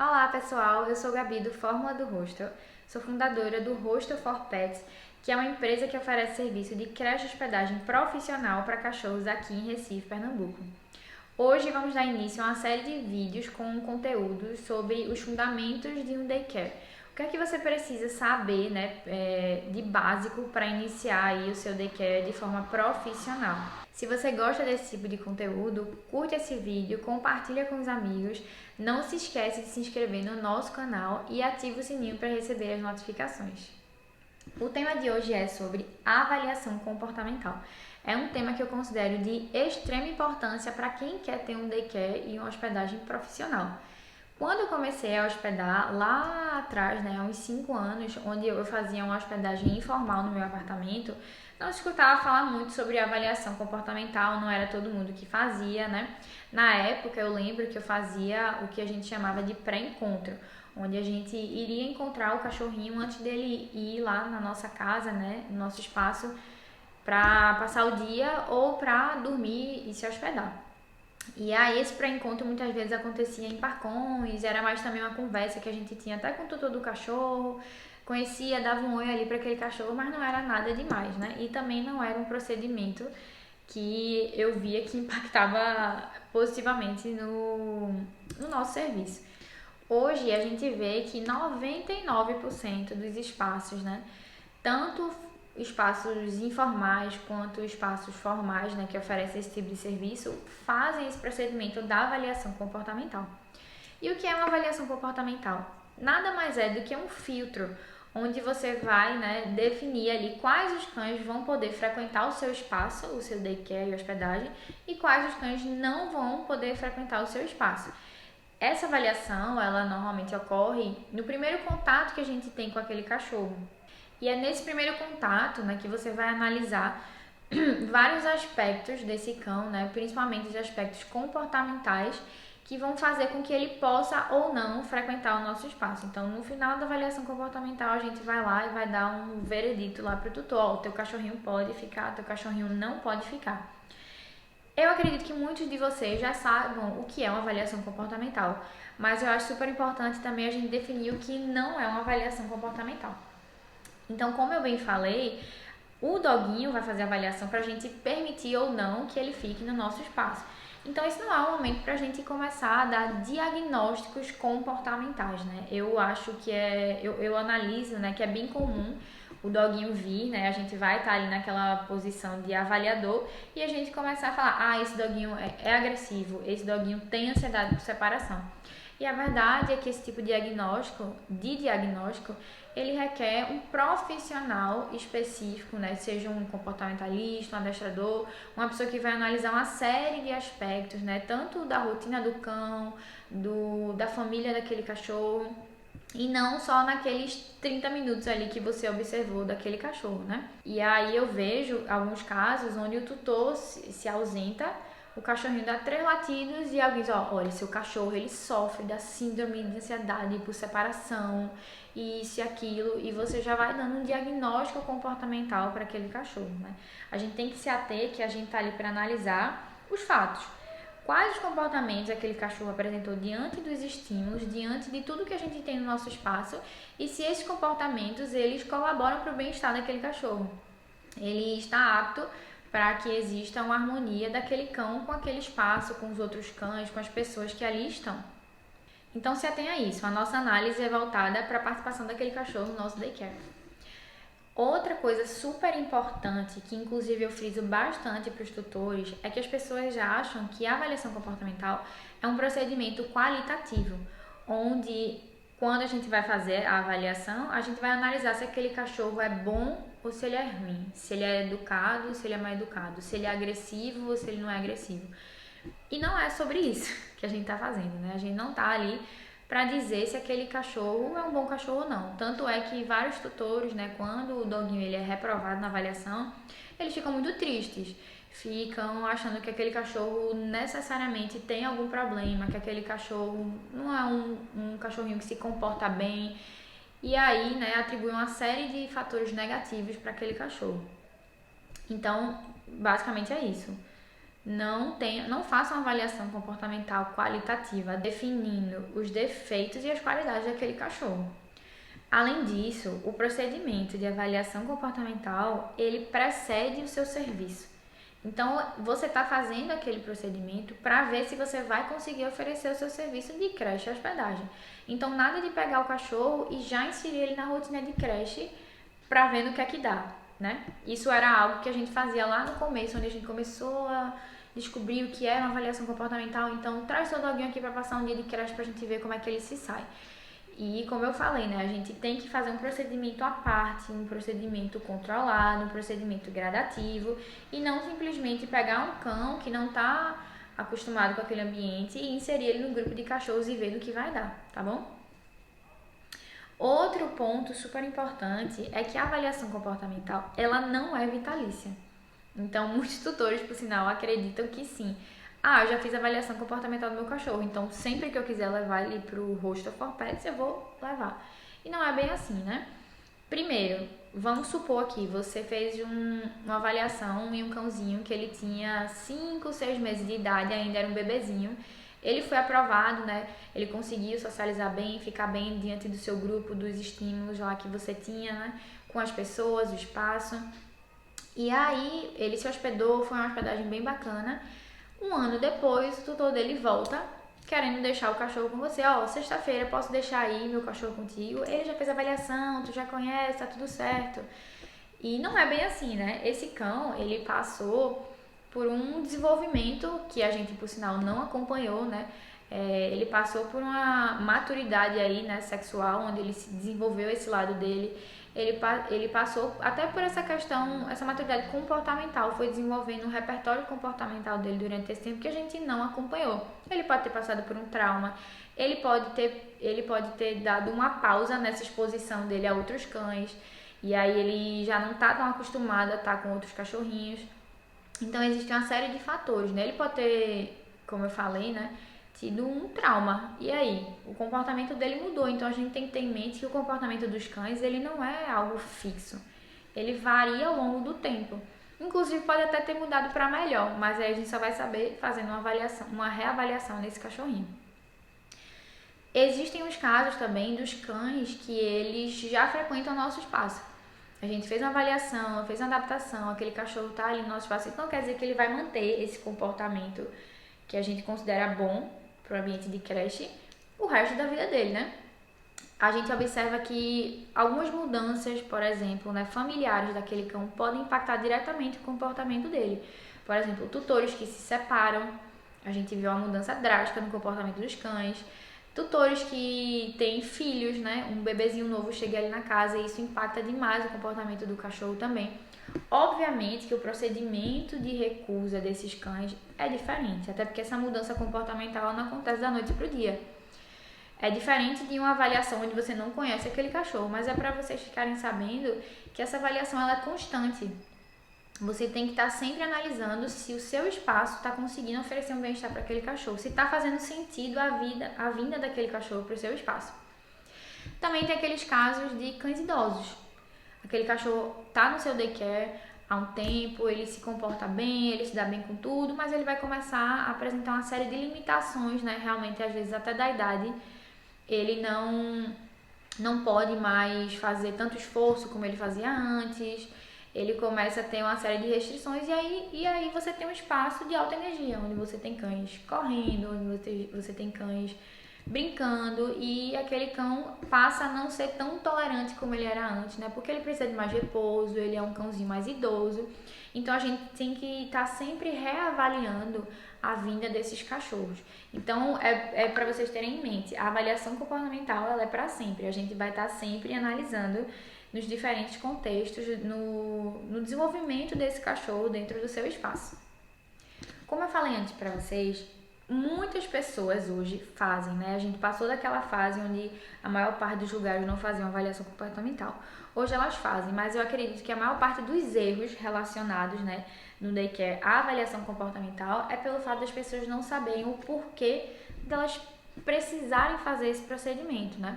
Olá pessoal, eu sou Gabi do Fórmula do Hostel, sou fundadora do Hostel for Pets, que é uma empresa que oferece serviço de creche e hospedagem profissional para cachorros aqui em Recife, Pernambuco. Hoje vamos dar início a uma série de vídeos com conteúdos sobre os fundamentos de um daycare. O que é que você precisa saber, de básico para iniciar aí o seu daycare de forma profissional? Se você gosta desse tipo de conteúdo, curte esse vídeo, compartilha com os amigos, não se esquece de se inscrever no nosso canal e ativa o sininho para receber as notificações. O tema de hoje é sobre avaliação comportamental. É um tema que eu considero de extrema importância para quem quer ter um daycare e uma hospedagem profissional. Quando eu comecei a hospedar lá atrás, há uns 5 anos, onde eu fazia uma hospedagem informal no meu apartamento, não se escutava falar muito sobre avaliação comportamental, não era todo mundo que fazia, Na época eu lembro que eu fazia o que a gente chamava de pré-encontro, onde a gente iria encontrar o cachorrinho antes dele ir lá na nossa casa, no nosso espaço, para passar o dia ou para dormir e se hospedar. E aí esse pré-encontro muitas vezes acontecia em parcões, era mais também uma conversa que a gente tinha até com o tutor do cachorro, conhecia, dava um oi ali para aquele cachorro, mas não era nada demais, E também não era um procedimento que eu via que impactava positivamente no nosso serviço. Hoje a gente vê que 99% dos espaços, tanto espaços informais quanto espaços formais, que oferecem esse tipo de serviço, fazem esse procedimento da avaliação comportamental. E o que é uma avaliação comportamental? Nada mais é do que um filtro onde você vai, definir ali quais os cães vão poder frequentar o seu espaço, o seu daycare e hospedagem, e quais os cães não vão poder frequentar o seu espaço. Essa avaliação, ela normalmente ocorre no primeiro contato que a gente tem com aquele cachorro. E é nesse primeiro contato, que você vai analisar vários aspectos desse cão, principalmente os aspectos comportamentais, que vão fazer com que ele possa ou não frequentar o nosso espaço. Então, no final da avaliação comportamental, a gente vai lá e vai dar um veredito lá para o tutor. O teu cachorrinho pode ficar, teu cachorrinho não pode ficar. Eu acredito que muitos de vocês já saibam o que é uma avaliação comportamental, mas eu acho super importante também a gente definir o que não é uma avaliação comportamental. Então, como eu bem falei, o doguinho vai fazer a avaliação para a gente permitir ou não que ele fique no nosso espaço. Então, esse não é o momento para a gente começar a dar diagnósticos comportamentais, Eu acho que eu analiso, que é bem comum o doguinho vir, A gente vai estar ali naquela posição de avaliador e a gente começar a falar, esse doguinho é agressivo, esse doguinho tem ansiedade por separação. E a verdade é que esse tipo de diagnóstico, ele requer um profissional específico, seja um comportamentalista, um adestrador, uma pessoa que vai analisar uma série de aspectos, tanto da rotina do cão, da família daquele cachorro, e não só naqueles 30 minutos ali que você observou daquele cachorro, E aí eu vejo alguns casos onde o tutor se ausenta, o cachorrinho dá 3 latidos e alguém diz, olha, seu cachorro ele sofre da síndrome de ansiedade por separação, isso e aquilo, e você já vai dando um diagnóstico comportamental para aquele cachorro, A gente tem que se ater que a gente tá ali para analisar os fatos. Quais os comportamentos aquele cachorro apresentou diante dos estímulos, diante de tudo que a gente tem no nosso espaço, e se esses comportamentos eles colaboram para o bem-estar daquele cachorro. Ele está apto para que exista uma harmonia daquele cão com aquele espaço, com os outros cães, com as pessoas que ali estão. Então se atenha a isso, a nossa análise é voltada para a participação daquele cachorro no nosso daycare. Outra coisa super importante, que inclusive eu friso bastante para os tutores, é que as pessoas já acham que a avaliação comportamental é um procedimento qualitativo, onde quando a gente vai fazer a avaliação, a gente vai analisar se aquele cachorro é bom ou se ele é ruim, se ele é educado ou se ele é mal educado, se ele é agressivo ou se ele não é agressivo. E não é sobre isso que a gente está fazendo, A gente não está ali para dizer se aquele cachorro é um bom cachorro ou não. Tanto é que vários tutores, quando o doguinho ele é reprovado na avaliação, eles ficam muito tristes. Ficam achando que aquele cachorro necessariamente tem algum problema, que aquele cachorro não é um cachorrinho que se comporta bem. E aí, atribui uma série de fatores negativos para aquele cachorro. Então, basicamente é isso. não faça uma avaliação comportamental qualitativa definindo os defeitos e as qualidades daquele cachorro. Além disso, o procedimento de avaliação comportamental, ele precede o seu serviço. Então, você está fazendo aquele procedimento para ver se você vai conseguir oferecer o seu serviço de creche e hospedagem. Então, nada de pegar o cachorro e já inserir ele na rotina de creche para ver no que é que dá, né? Isso era algo que a gente fazia lá no começo, onde a gente começou a descobrir o que era uma avaliação comportamental. Então, traz seu doguinho aqui para passar um dia de creche para a gente ver como é que ele se sai. E como eu falei, né, a gente tem que fazer um procedimento à parte, um procedimento controlado, um procedimento gradativo e não simplesmente pegar um cão que não está acostumado com aquele ambiente e inserir ele no grupo de cachorros e ver no que vai dar, tá bom? Outro ponto super importante é que a avaliação comportamental, ela não é vitalícia. Então, muitos tutores, por sinal, acreditam que sim. Eu já fiz a avaliação comportamental do meu cachorro, então sempre que eu quiser levar ele pro Hostel for Pets, eu vou levar. E não é bem assim, né? Primeiro, vamos supor que você fez uma avaliação em um cãozinho que ele tinha 5, 6 meses de idade, ainda era um bebezinho. Ele foi aprovado, né? Ele conseguiu socializar bem, ficar bem diante do seu grupo, dos estímulos lá que você tinha, né? Com as pessoas, o espaço. E aí, ele se hospedou, foi uma hospedagem bem bacana. Um ano depois, o tutor dele volta, querendo deixar o cachorro com você. Sexta-feira, posso deixar aí meu cachorro contigo? Ele já fez a avaliação, tu já conhece, tá tudo certo. E não é bem assim, né? Esse cão, ele passou por um desenvolvimento que a gente, por sinal, não acompanhou, né? Ele passou por uma maturidade aí, né, sexual, onde ele se desenvolveu esse lado dele. Ele passou até por essa questão, essa maturidade comportamental, foi desenvolvendo um repertório comportamental dele durante esse tempo que a gente não acompanhou. Ele pode ter passado por um trauma, ele pode ter dado uma pausa nessa exposição dele a outros cães, e aí ele já não está tão acostumado a estar com outros cachorrinhos. Então existe uma série de fatores, né? Ele pode ter, como eu falei, né, tido um trauma. E aí, o comportamento dele mudou. Então a gente tem que ter em mente que o comportamento dos cães, ele não é algo fixo. Ele varia ao longo do tempo. Inclusive pode até ter mudado para melhor, mas aí a gente só vai saber fazendo uma reavaliação nesse cachorrinho. Existem os casos também dos cães que eles já frequentam o nosso espaço. A gente fez uma avaliação, fez uma adaptação, aquele cachorro está ali no nosso espaço, então quer dizer que ele vai manter esse comportamento que a gente considera bom para o ambiente de creche o resto da vida dele, né? A gente observa que algumas mudanças, por exemplo, né, familiares daquele cão podem impactar diretamente o comportamento dele. Por exemplo, tutores que se separam, a gente viu uma mudança drástica no comportamento dos cães. Tutores que têm filhos, né? Um bebezinho novo chega ali na casa e isso impacta demais o comportamento do cachorro também. Obviamente que o procedimento de recusa desses cães é diferente, até porque essa mudança comportamental não acontece da noite para o dia. É diferente de uma avaliação onde você não conhece aquele cachorro, mas é para vocês ficarem sabendo que essa avaliação ela é constante. Você tem que estar sempre analisando se o seu espaço está conseguindo oferecer um bem-estar para aquele cachorro, se está fazendo sentido a vinda daquele cachorro para o seu espaço. Também tem aqueles casos de cães idosos. Aquele cachorro está no seu daycare há um tempo, ele se comporta bem, ele se dá bem com tudo, mas ele vai começar a apresentar uma série de limitações, né? Realmente, às vezes, até da idade, ele não pode mais fazer tanto esforço como ele fazia antes. Ele começa a ter uma série de restrições e aí você tem um espaço de alta energia, onde você tem cães correndo, onde você tem cães brincando e aquele cão passa a não ser tão tolerante como ele era antes, né? Porque ele precisa de mais repouso, ele é um cãozinho mais idoso. Então a gente tem que estar sempre reavaliando a vinda desses cachorros. Então é para vocês terem em mente, a avaliação comportamental ela é para sempre. A gente vai estar sempre analisando nos diferentes contextos, no desenvolvimento desse cachorro dentro do seu espaço. Como eu falei antes para vocês, muitas pessoas hoje fazem, né? A gente passou daquela fase onde a maior parte dos lugares não faziam avaliação comportamental. Hoje elas fazem, mas eu acredito que a maior parte dos erros relacionados, né, no daycare à avaliação comportamental é pelo fato das pessoas não saberem o porquê delas precisarem fazer esse procedimento, né?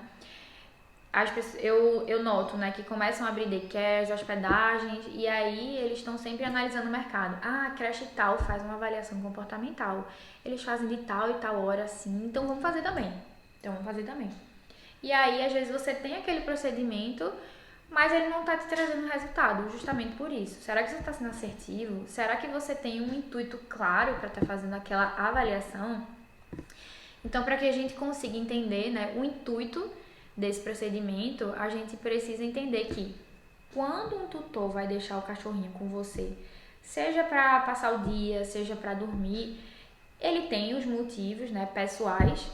eu noto, né, que começam a abrir daycares, hospedagens, e aí eles estão sempre analisando o mercado. Ah, a creche tal faz uma avaliação comportamental. Eles fazem de tal e tal hora assim, então vamos fazer também. E aí, às vezes, você tem aquele procedimento, mas ele não está te trazendo resultado, justamente por isso. Será que você está sendo assertivo? Será que você tem um intuito claro para estar fazendo aquela avaliação? Então, para que a gente consiga entender, né, o intuito desse procedimento, a gente precisa entender que quando um tutor vai deixar o cachorrinho com você, seja para passar o dia, seja para dormir, ele tem os motivos, né, pessoais.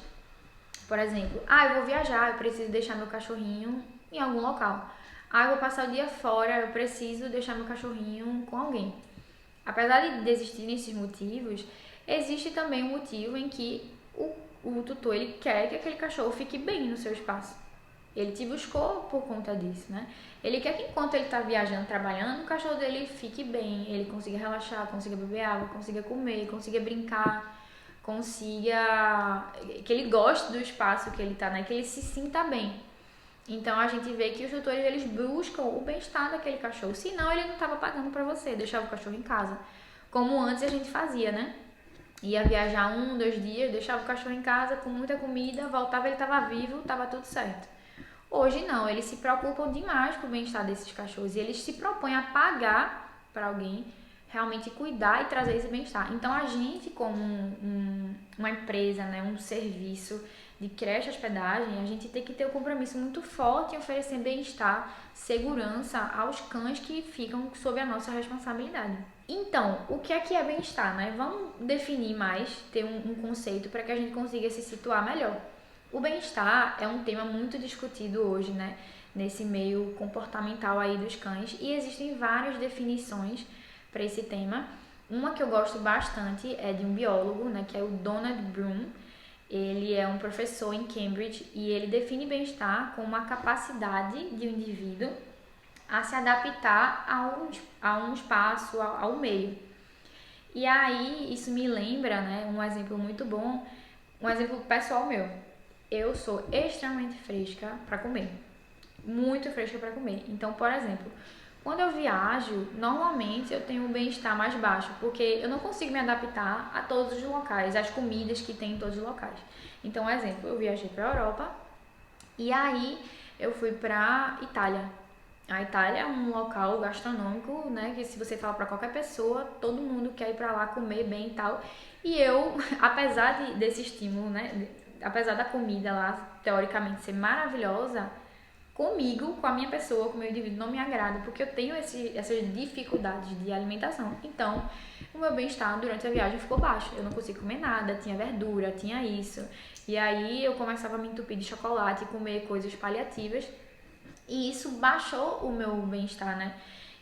Por exemplo, eu vou viajar, eu preciso deixar meu cachorrinho em algum local. Eu vou passar o dia fora, eu preciso deixar meu cachorrinho com alguém. Apesar de existirem esses motivos, existe também um motivo em que o tutor ele quer que aquele cachorro fique bem no seu espaço. Ele te buscou por conta disso, né? Ele quer que enquanto ele está viajando, trabalhando, o cachorro dele fique bem, ele consiga relaxar, consiga beber água, consiga comer, consiga brincar, consiga... que ele goste do espaço que ele está, né? Que ele se sinta bem. Então a gente vê que os tutores eles buscam o bem-estar daquele cachorro, senão ele não estava pagando para você, deixava o cachorro em casa. Como antes a gente fazia, né? Ia viajar 1, 2 dias, deixava o cachorro em casa com muita comida, voltava, ele estava vivo, estava tudo certo. Hoje não, eles se preocupam demais com o bem-estar desses cachorros e eles se propõem a pagar para alguém realmente cuidar e trazer esse bem-estar. Então a gente, como uma empresa, né, um serviço de creche hospedagem, a gente tem que ter um compromisso muito forte em oferecer bem-estar, segurança aos cães que ficam sob a nossa responsabilidade. Então, o que é bem-estar, né? Vamos definir mais, ter um conceito para que a gente consiga se situar melhor. O bem-estar é um tema muito discutido hoje, né? Nesse meio comportamental aí dos cães, e existem várias definições para esse tema. Uma que eu gosto bastante é de um biólogo, né? Que é o Donald Bloom. Ele é um professor em Cambridge e ele define bem-estar como a capacidade de um indivíduo a se adaptar a um espaço, ao meio. E aí, isso me lembra, né, um exemplo muito bom, um exemplo pessoal meu. Eu sou extremamente fresca para comer, muito fresca para comer. Então, por exemplo, quando eu viajo, normalmente eu tenho um bem-estar mais baixo, porque eu não consigo me adaptar a todos os locais, às comidas que tem em todos os locais. Então, exemplo, eu viajei para a Europa e aí eu fui para Itália. A Itália é um local gastronômico, né, que se você falar para qualquer pessoa, todo mundo quer ir para lá comer bem e tal. E eu, apesar desse estímulo, né, apesar da comida lá teoricamente ser maravilhosa, comigo, com a minha pessoa, com o meu indivíduo, não me agrada, porque eu tenho essas dificuldades de alimentação. Então, o meu bem-estar durante a viagem ficou baixo. Eu não conseguia comer nada, tinha verdura, tinha isso. E aí eu começava a me entupir de chocolate e comer coisas paliativas. E isso baixou o meu bem-estar, né?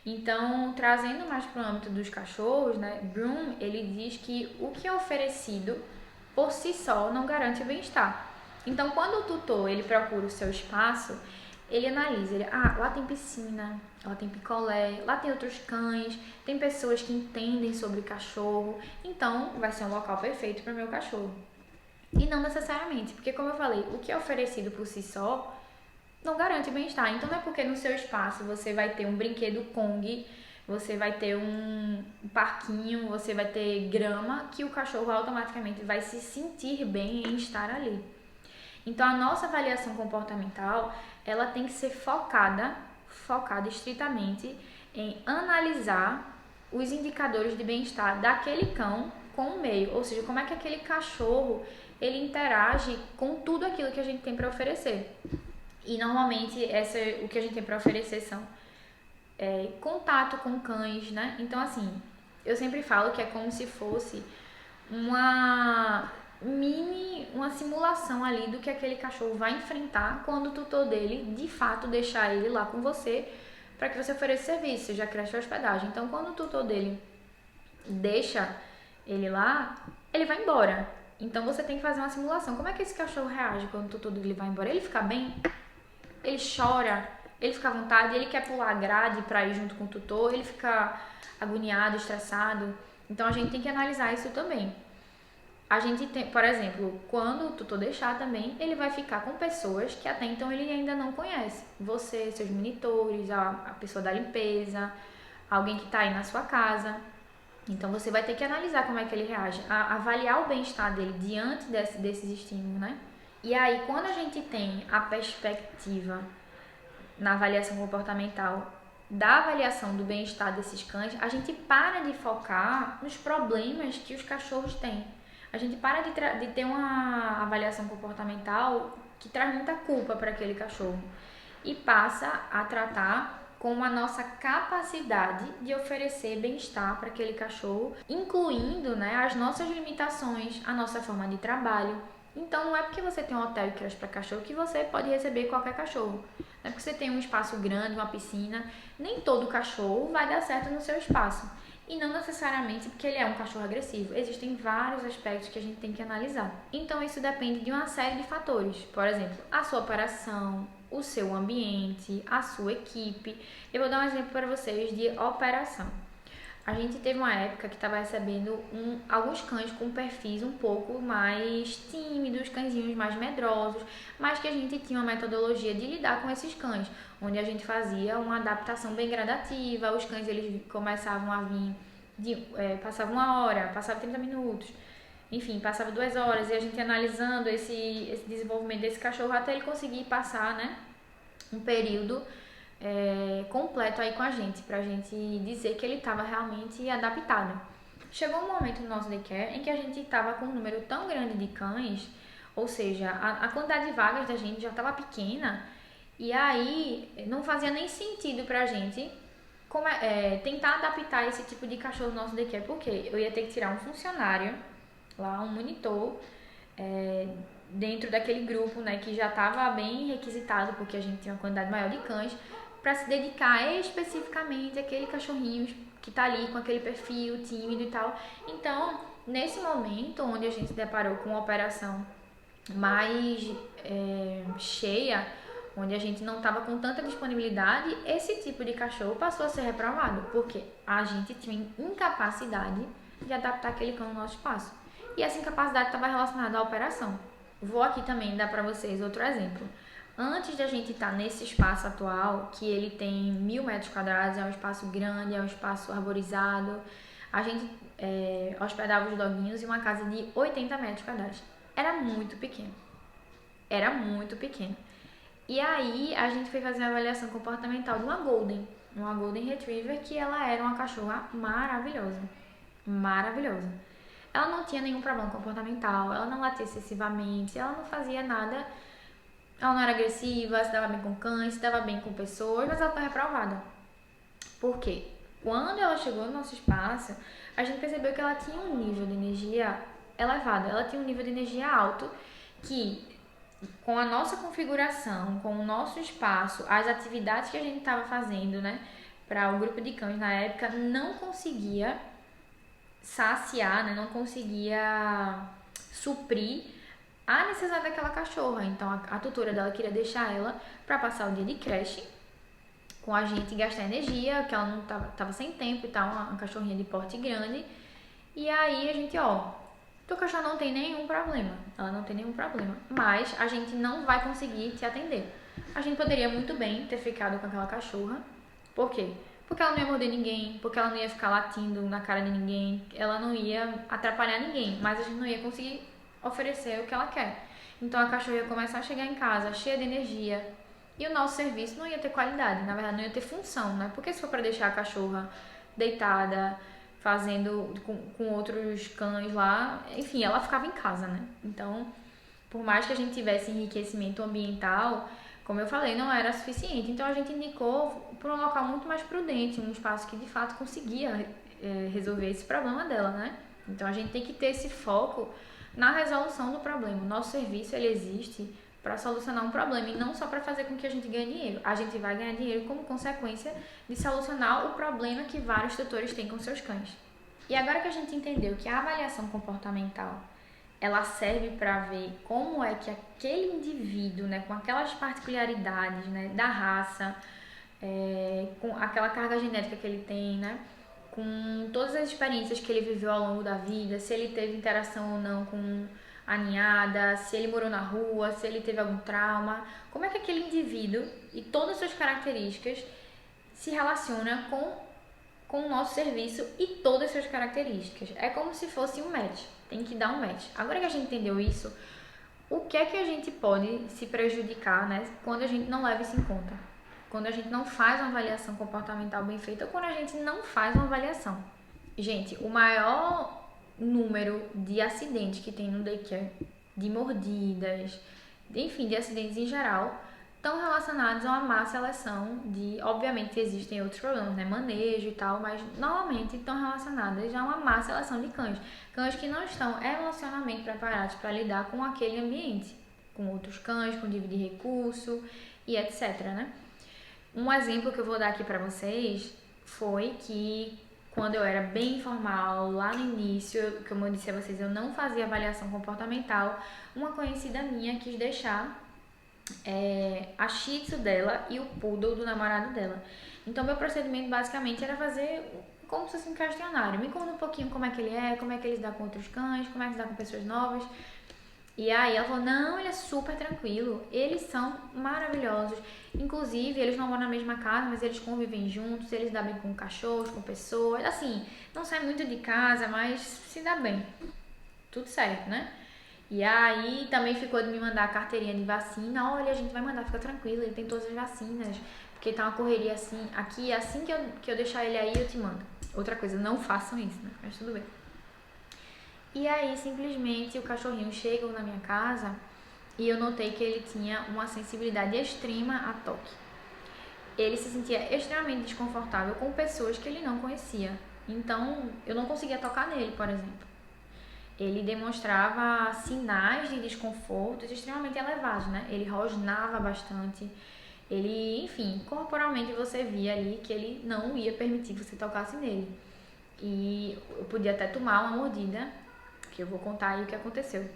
Então, trazendo mais para o âmbito dos cachorros, né? Bloom, ele diz que o que é oferecido por si só não garante o bem-estar. Então, quando o tutor ele procura o seu espaço, ele analisa, lá tem piscina, lá tem picolé, lá tem outros cães, tem pessoas que entendem sobre cachorro, então vai ser um local perfeito para o meu cachorro. E não necessariamente, porque como eu falei, o que é oferecido por si só não garante bem-estar. Então não é porque no seu espaço você vai ter um brinquedo Kong, você vai ter um parquinho, você vai ter grama, que o cachorro automaticamente vai se sentir bem em estar ali. Então a nossa avaliação comportamental, ela tem que ser focada estritamente em analisar os indicadores de bem-estar daquele cão com o meio, ou seja, como é que aquele cachorro ele interage com tudo aquilo que a gente tem para oferecer. E normalmente o que a gente tem para oferecer são contato com cães, né? Então assim, eu sempre falo que é como se fosse uma simulação ali do que aquele cachorro vai enfrentar quando o tutor dele, de fato, deixar ele lá com você para que você ofereça serviço, seja creche ou hospedagem. Então, quando o tutor dele deixa ele lá, ele vai embora. Então, você tem que fazer uma simulação. Como é que esse cachorro reage quando o tutor dele vai embora? Ele fica bem? Ele chora? Ele fica à vontade? Ele quer pular a grade para ir junto com o tutor? Ele fica agoniado, estressado? Então, a gente tem que analisar isso também. A gente tem, por exemplo, quando o tutor deixar também, ele vai ficar com pessoas que até então ele ainda não conhece. Você, seus monitores, a pessoa da limpeza, alguém que está aí na sua casa. Então você vai ter que analisar como é que ele reage, avaliar o bem-estar dele diante desses estímulos, né? E aí, quando a gente tem a perspectiva na avaliação comportamental da avaliação do bem-estar desses cães, a gente para de focar nos problemas que os cachorros têm. A gente para de ter uma avaliação comportamental que traz muita culpa para aquele cachorro e passa a tratar com a nossa capacidade de oferecer bem-estar para aquele cachorro, incluindo, né, as nossas limitações, a nossa forma de trabalho. Então não é porque você tem um hotel e creche para cachorro que você pode receber qualquer cachorro. Não é porque você tem um espaço grande, uma piscina, nem todo cachorro vai dar certo no seu espaço. E não necessariamente porque ele é um cachorro agressivo. Existem vários aspectos que a gente tem que analisar. Então isso depende de uma série de fatores. Por exemplo, a sua operação, o seu ambiente, a sua equipe. Eu vou dar um exemplo para vocês de operação. A gente teve uma época que estava recebendo alguns cães com perfis um pouco mais tímidos, cãezinhos mais medrosos, mas que a gente tinha uma metodologia de lidar com esses cães, onde a gente fazia uma adaptação bem gradativa. Os cães eles começavam a vir, passava 1 hora, passava 30 minutos, enfim, passava 2 horas, e a gente analisando esse desenvolvimento desse cachorro até ele conseguir passar, né, um período completo aí com a gente, pra gente dizer que ele estava realmente adaptado. Chegou um momento no nosso daycare em que a gente estava com um número tão grande de cães, ou seja, a quantidade de vagas da gente já estava pequena, e aí não fazia nem sentido pra gente tentar adaptar esse tipo de cachorro no nosso daycare, porque eu ia ter que tirar um funcionário lá, um monitor, dentro daquele grupo, né, que já estava bem requisitado, porque a gente tinha uma quantidade maior de cães, para se dedicar especificamente àquele cachorrinho que está ali com aquele perfil tímido e tal. Então, nesse momento onde a gente se deparou com uma operação mais cheia, onde a gente não estava com tanta disponibilidade, esse tipo de cachorro passou a ser reprovado, porque a gente tinha incapacidade de adaptar aquele cão no nosso espaço. E essa incapacidade estava relacionada à operação. Vou aqui também dar para vocês outro exemplo. Antes de a gente estar nesse espaço atual, que ele tem 1.000 metros quadrados, é um espaço grande, é um espaço arborizado, a gente hospedava os doguinhos em uma casa de 80 metros quadrados. Era muito pequeno. Era muito pequeno. E aí a gente foi fazer uma avaliação comportamental de uma Golden Retriever, que ela era uma cachorra maravilhosa. Maravilhosa. Ela não tinha nenhum problema comportamental, ela não latia excessivamente, ela não fazia nada. Ela não era agressiva, se dava bem com cães, se dava bem com pessoas, mas ela foi reprovada. Por quê? Quando ela chegou no nosso espaço, a gente percebeu que ela tinha um nível de energia elevado, ela tinha um nível de energia alto que, com a nossa configuração, com o nosso espaço, as atividades que a gente estava fazendo, né, para o grupo de cães na época, não conseguia saciar, né, não conseguia suprir a necessidade daquela cachorra. Então a tutora dela queria deixar ela para passar o dia de creche com a gente e gastar energia, que ela não tava sem tempo e tal, uma cachorrinha de porte grande. E aí a gente, teu cachorro não tem nenhum problema, ela não tem nenhum problema, mas a gente não vai conseguir te atender. A gente poderia muito bem ter ficado com aquela cachorra. Por quê? Porque ela não ia morder ninguém, porque ela não ia ficar latindo na cara de ninguém, ela não ia atrapalhar ninguém, mas a gente não ia conseguir oferecer o que ela quer. Então a cachorra ia começar a chegar em casa cheia de energia e o nosso serviço não ia ter qualidade, na verdade não ia ter função, né? Porque se for para deixar a cachorra deitada, fazendo com outros cães lá, enfim, ela ficava em casa, né? Então, por mais que a gente tivesse enriquecimento ambiental, como eu falei, não era suficiente. Então a gente indicou para um local muito mais prudente, um espaço que de fato conseguia resolver esse problema dela, né? Então a gente tem que ter esse foco na resolução do problema. O nosso serviço ele existe para solucionar um problema e não só para fazer com que a gente ganhe dinheiro. A gente vai ganhar dinheiro como consequência de solucionar o problema que vários tutores têm com seus cães. E agora que a gente entendeu que a avaliação comportamental ela serve para ver como é que aquele indivíduo, né, com aquelas particularidades, né, da raça, com aquela carga genética que ele tem, né, com todas as experiências que ele viveu ao longo da vida, se ele teve interação ou não com a ninhada, se ele morou na rua, se ele teve algum trauma, como é que aquele indivíduo e todas as suas características se relaciona com o nosso serviço e todas as suas características. É como se fosse um match, tem que dar um match. Agora que a gente entendeu isso, o que é que a gente pode se prejudicar, né, quando a gente não leva isso em conta? Quando a gente não faz uma avaliação comportamental bem feita ou quando a gente não faz uma avaliação. Gente, o maior número de acidentes que tem no daycare, de mordidas, enfim, de acidentes em geral, estão relacionados a uma má seleção de, obviamente existem outros problemas, né, manejo e tal, mas normalmente estão relacionadas a uma má seleção de cães. Cães que não estão emocionalmente preparados para lidar com aquele ambiente, com outros cães, com dividir recurso e etc, né? Um exemplo que eu vou dar aqui para vocês foi que quando eu era bem informal, lá no início, como eu disse a vocês, eu não fazia avaliação comportamental, uma conhecida minha quis deixar a Shih Tzu dela e o Poodle do namorado dela. Então, meu procedimento basicamente era fazer como se fosse um questionário. Me conta um pouquinho como é que ele é, como é que ele se dá com outros cães, como é que se dá com pessoas novas. E aí ela falou, não, ele é super tranquilo, eles são maravilhosos, inclusive eles não moram na mesma casa, mas eles convivem juntos, eles se dão bem com cachorros, com pessoas, assim, não sai muito de casa, mas se dá bem, tudo certo, né? E aí também ficou de me mandar a carteirinha de vacina, olha, a gente vai mandar, fica tranquilo, ele tem todas as vacinas, porque tá uma correria assim, aqui, assim que eu deixar ele aí eu te mando. Outra coisa, não façam isso, né? Mas tudo bem. E aí, simplesmente, o cachorrinho chegou na minha casa e eu notei que ele tinha uma sensibilidade extrema a toque. Ele se sentia extremamente desconfortável com pessoas que ele não conhecia. Então, eu não conseguia tocar nele, por exemplo. Ele demonstrava sinais de desconforto extremamente elevados, né? Ele rosnava bastante. Ele, enfim, corporalmente você via ali que ele não ia permitir que você tocasse nele. E eu podia até tomar uma mordida, que eu vou contar aí o que aconteceu.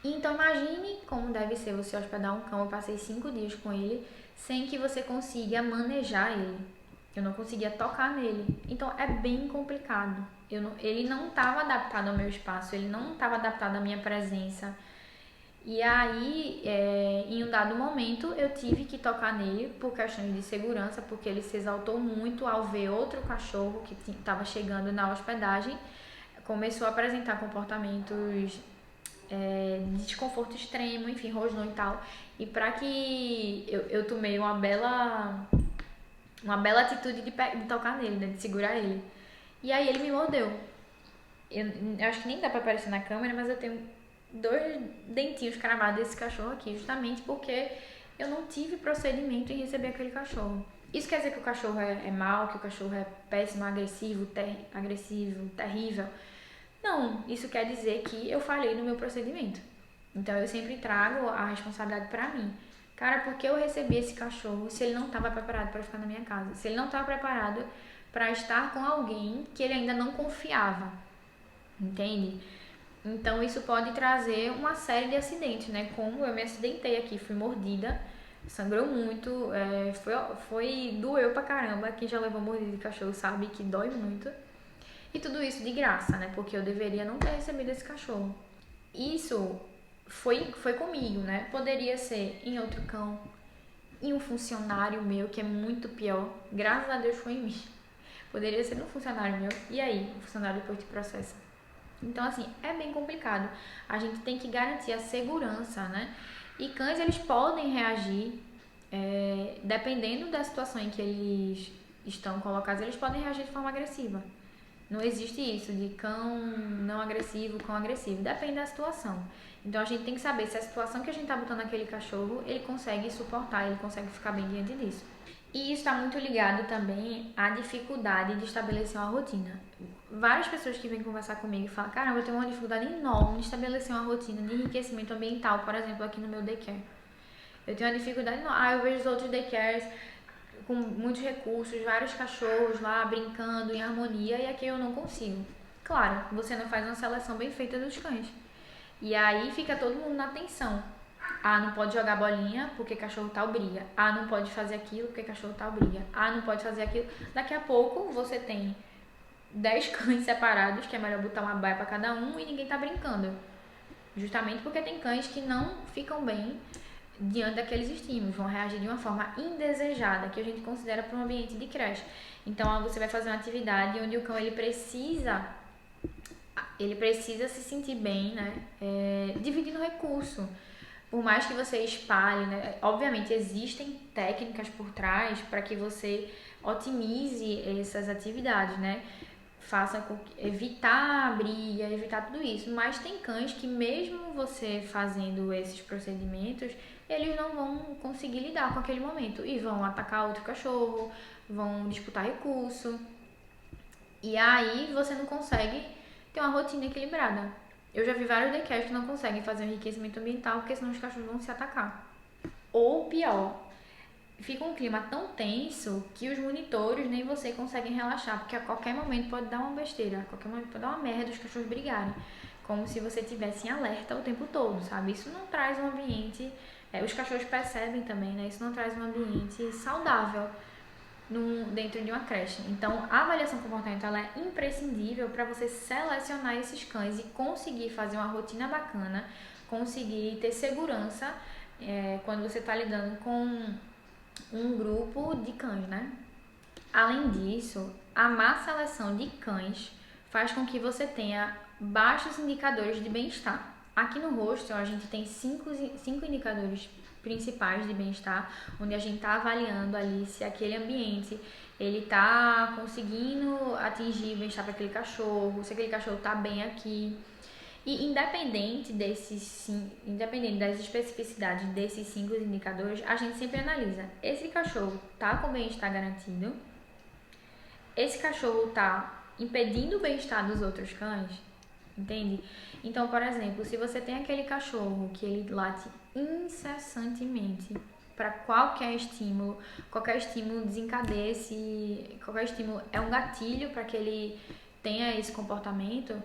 Então imagine como deve ser você hospedar um cão. Eu passei 5 dias com ele sem que você consiga manejar ele. Eu não conseguia tocar nele. Então é bem complicado. Ele não estava adaptado ao meu espaço, ele não estava adaptado à minha presença. E aí, em um dado momento, eu tive que tocar nele por questões de segurança, porque ele se exaltou muito ao ver outro cachorro que estava chegando na hospedagem. Começou a apresentar comportamentos de desconforto extremo, enfim, rosnou e tal. E pra que eu tomei uma bela atitude de tocar nele, né, de segurar ele. E aí ele me mordeu. Eu acho que nem dá pra aparecer na câmera, mas eu tenho 2 dentinhos cravados desse cachorro aqui, justamente porque eu não tive procedimento em receber aquele cachorro. Isso quer dizer que o cachorro é mau, que o cachorro é péssimo, agressivo, terrível? Não, isso quer dizer que eu falhei no meu procedimento. Então eu sempre trago a responsabilidade pra mim. Cara, por que eu recebi esse cachorro se ele não estava preparado para ficar na minha casa? Se ele não estava preparado para estar com alguém que ele ainda não confiava, entende? Então isso pode trazer uma série de acidentes, né? Como eu me acidentei aqui, fui mordida, sangrou muito, doeu pra caramba. Quem já levou mordida de cachorro sabe que dói muito. E tudo isso de graça, né? Porque eu deveria não ter recebido esse cachorro. Isso foi comigo, né? Poderia ser em outro cão, em um funcionário meu, que é muito pior. Graças a Deus foi em mim. Poderia ser um funcionário meu. E aí, o funcionário depois te processa. Então, assim, é bem complicado. A gente tem que garantir a segurança, né? E cães, eles podem reagir, dependendo da situação em que eles estão colocados, eles podem reagir de forma agressiva. Não existe isso de cão não agressivo, cão agressivo. Depende da situação. Então a gente tem que saber se a situação que a gente tá botando aquele cachorro, ele consegue suportar, ele consegue ficar bem diante disso. E isso está muito ligado também à dificuldade de estabelecer uma rotina. Várias pessoas que vêm conversar comigo falam, caramba, eu tenho uma dificuldade enorme de estabelecer uma rotina de enriquecimento ambiental, por exemplo, aqui no meu daycare. Eu tenho uma dificuldade enorme. Eu vejo os outros daycares com muitos recursos, vários cachorros lá brincando em harmonia, e aqui eu não consigo. Claro, você não faz uma seleção bem feita dos cães. E aí fica todo mundo na tensão. Ah, não pode jogar bolinha porque cachorro tal briga. Ah, não pode fazer aquilo porque cachorro tal briga. Ah, não pode fazer aquilo. Daqui a pouco você tem 10 cães separados, que é melhor botar uma baia para cada um e ninguém tá brincando. Justamente porque tem cães que não ficam bem diante daqueles estímulos, vão reagir de uma forma indesejada, que a gente considera para um ambiente de creche. Então, você vai fazer uma atividade onde o cão ele precisa se sentir bem, né? Dividindo recurso. Por mais que você espalhe, né? Obviamente existem técnicas por trás para que você otimize essas atividades, né? Evitar a briga, evitar tudo isso. Mas tem cães que mesmo você fazendo esses procedimentos, eles não vão conseguir lidar com aquele momento e vão atacar outro cachorro, vão disputar recurso. E aí você não consegue ter uma rotina equilibrada. Eu já vi vários daycares que não conseguem fazer um enriquecimento ambiental porque senão os cachorros vão se atacar. Ou pior, fica um clima tão tenso que os monitores nem você conseguem relaxar, porque a qualquer momento pode dar uma besteira, a qualquer momento pode dar uma merda os cachorros brigarem, como se você estivesse em alerta o tempo todo, sabe? Isso não traz um ambiente, os cachorros percebem também, né? Isso não traz um ambiente saudável dentro de uma creche. Então, a avaliação comportamental é imprescindível para você selecionar esses cães e conseguir fazer uma rotina bacana, conseguir ter segurança quando você está lidando com um grupo de cães, né? Além disso, a má seleção de cães faz com que você tenha baixos indicadores de bem-estar. Aqui no hostel, a gente tem cinco indicadores principais de bem-estar, onde a gente está avaliando ali se aquele ambiente ele está conseguindo atingir o bem-estar para aquele cachorro, se aquele cachorro está bem aqui. E independente das especificidades desses 5 indicadores, a gente sempre analisa: esse cachorro está com bem-estar garantido? Esse cachorro está impedindo o bem-estar dos outros cães? Entende? Então, por exemplo, se você tem aquele cachorro que ele late incessantemente para qualquer estímulo desencadeia qualquer estímulo é um gatilho para que ele tenha esse comportamento.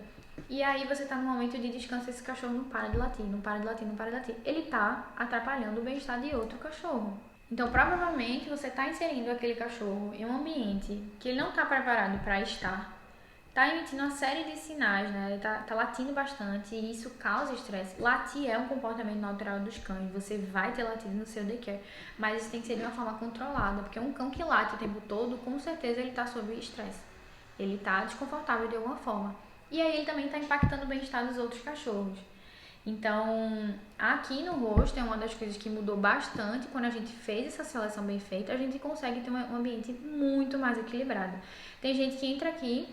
E aí você tá no momento de descanso, esse cachorro não para de latir, não para de latir, não para de latir. Ele tá atrapalhando o bem-estar de outro cachorro. Então, provavelmente, você tá inserindo aquele cachorro em um ambiente que ele não tá preparado para estar. Tá emitindo uma série de sinais, né? Ele tá latindo bastante e isso causa estresse. Latir é um comportamento natural dos cães. Você vai ter latido no seu daycare, mas isso tem que ser de uma forma controlada, porque um cão que late o tempo todo, com certeza ele tá sob estresse. Ele tá desconfortável de alguma forma. E aí ele também está impactando o bem-estar dos outros cachorros. Então, aqui no hostel, uma das coisas que mudou bastante quando a gente fez essa seleção bem feita, a gente consegue ter um ambiente muito mais equilibrado. Tem gente que entra aqui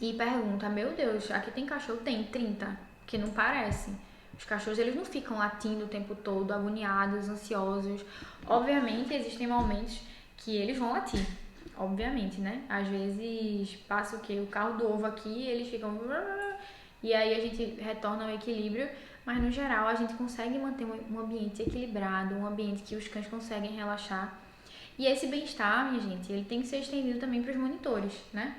e pergunta: meu Deus, aqui tem cachorro? Tem 30, que não parece. Os cachorros, eles não ficam latindo o tempo todo, agoniados, ansiosos. Obviamente, existem momentos que eles vão latir. Obviamente, né? Às vezes passa o carro do ovo aqui, eles ficam... E aí a gente retorna ao equilíbrio, mas no geral a gente consegue manter um ambiente equilibrado, um ambiente que os cães conseguem relaxar. E esse bem-estar, minha gente, ele tem que ser estendido também para os monitores, né?